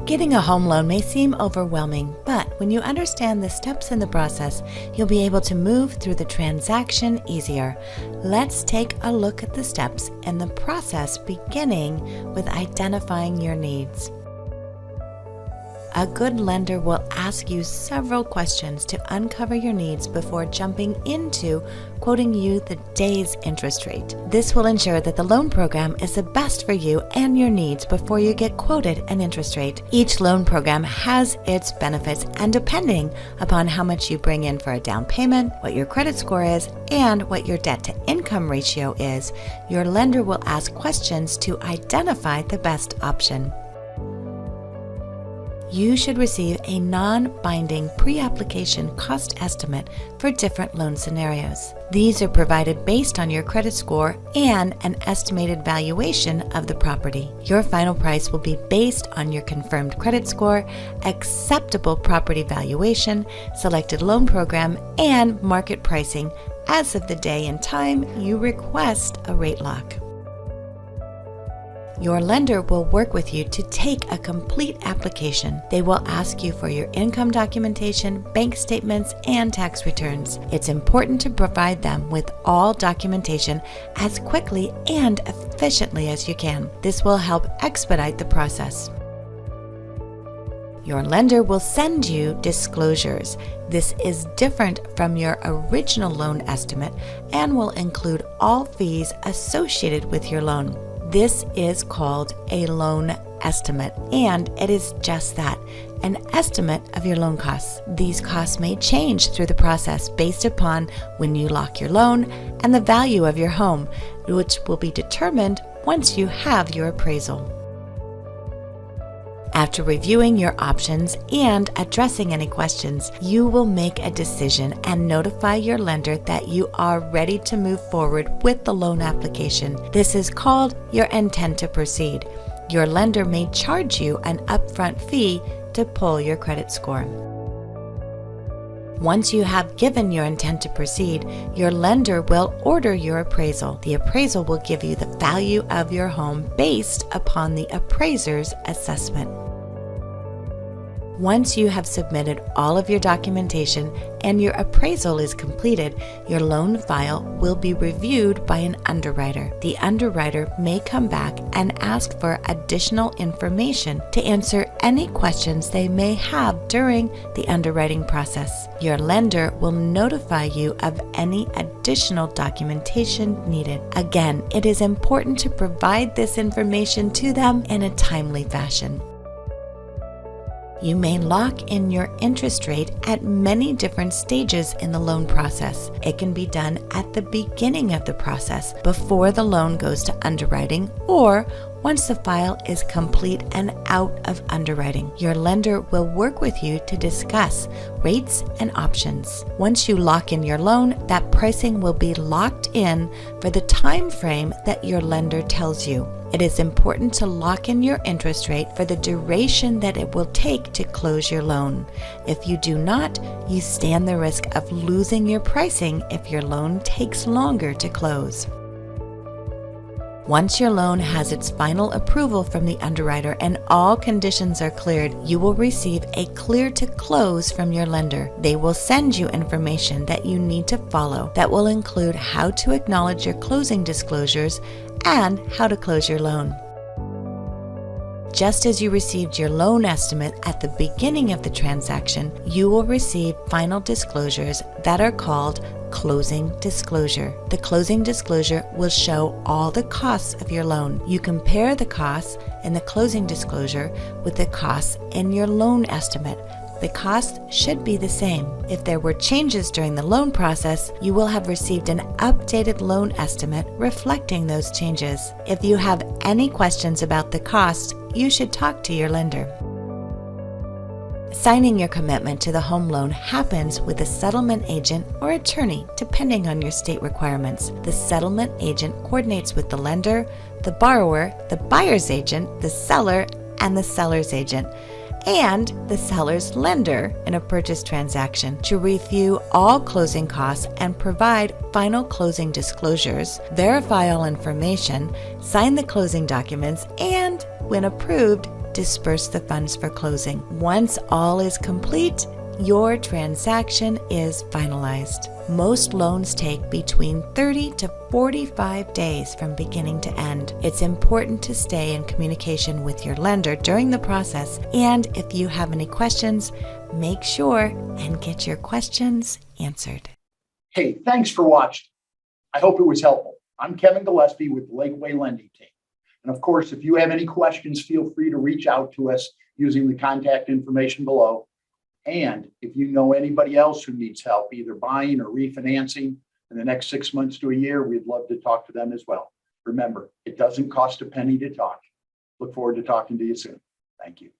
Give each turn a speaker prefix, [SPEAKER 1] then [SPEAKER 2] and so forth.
[SPEAKER 1] Getting a home loan may seem overwhelming, but when you understand the steps in the process, you'll be able to move through the transaction easier. Let's take a look at the steps in the process, beginning with identifying your needs. A good lender will ask you several questions to uncover your needs before jumping into quoting you the day's interest rate. This will ensure that the loan program is the best for you and your needs before you get quoted an interest rate. Each loan program has its benefits, and depending upon how much you bring in for a down payment, what your credit score is, and what your debt-to-income ratio is, your lender will ask questions to identify the best option. You should receive a non-binding pre-application cost estimate for different loan scenarios. These are provided based on your credit score and an estimated valuation of the property. Your final price will be based on your confirmed credit score, acceptable property valuation, selected loan program, and market pricing as of the day and time you request a rate lock. Your lender will work with you to take a complete application. They will ask you for your income documentation, bank statements, and tax returns. It's important to provide them with all documentation as quickly and efficiently as you can. This will help expedite the process. Your lender will send you disclosures. This is different from your original loan estimate and will include all fees associated with your loan. This is called a loan estimate, and it is just that, an estimate of your loan costs. These costs may change through the process based upon when you lock your loan and the value of your home, which will be determined once you have your appraisal. After reviewing your options and addressing any questions, you will make a decision and notify your lender that you are ready to move forward with the loan application. This is called your intent to proceed. Your lender may charge you an upfront fee to pull your credit score. Once you have given your intent to proceed, your lender will order your appraisal. The appraisal will give you the value of your home based upon the appraiser's assessment. Once you have submitted all of your documentation and your appraisal is completed, your loan file will be reviewed by an underwriter. The underwriter may come back and ask for additional information to answer any questions they may have during the underwriting process. Your lender will notify you of any additional documentation needed. Again, it is important to provide this information to them in a timely fashion. You may lock in your interest rate at many different stages in the loan process. It can be done at the beginning of the process, before the loan goes to underwriting, or once the file is complete and out of underwriting. Your lender will work with you to discuss rates and options. Once you lock in your loan, that pricing will be locked in for the time frame that your lender tells you. It is important to lock in your interest rate for the duration that it will take to close your loan. If you do not, you stand the risk of losing your pricing if your loan takes longer to close. Once your loan has its final approval from the underwriter and all conditions are cleared, you will receive a clear to close from your lender. They will send you information that you need to follow that will include how to acknowledge your closing disclosures and how to close your loan. Just as you received your loan estimate at the beginning of the transaction, you will receive final disclosures that are called closing disclosure. The closing disclosure will show all the costs of your loan. You compare the costs in the closing disclosure with the costs in your loan estimate. The cost should be the same. If there were changes during the loan process, you will have received an updated loan estimate reflecting those changes. If you have any questions about the cost, you should talk to your lender. Signing your commitment to the home loan happens with a settlement agent or attorney, depending on your state requirements. The settlement agent coordinates with the lender, the borrower, the buyer's agent, the seller, and the seller's agent, and the seller's lender in a purchase transaction to review all closing costs and provide final closing disclosures, verify all information, sign the closing documents, and, when approved, disperse the funds for closing. Once all is complete, your transaction is finalized. Most loans take between 30 to 45 days from beginning to end. It's important to stay in communication with your lender during the process, and if you have any questions, make sure and get your questions answered.
[SPEAKER 2] Hey, thanks for watching. I hope it was helpful. I'm Kevin Gillespie with the Lakeway Lending team. And of course, if you have any questions, feel free to reach out to us using the contact information below. And if you know anybody else who needs help, either buying or refinancing in the next 6 months to a year, we'd love to talk to them as well. Remember, it doesn't cost a penny to talk. Look forward to talking to you soon. Thank you.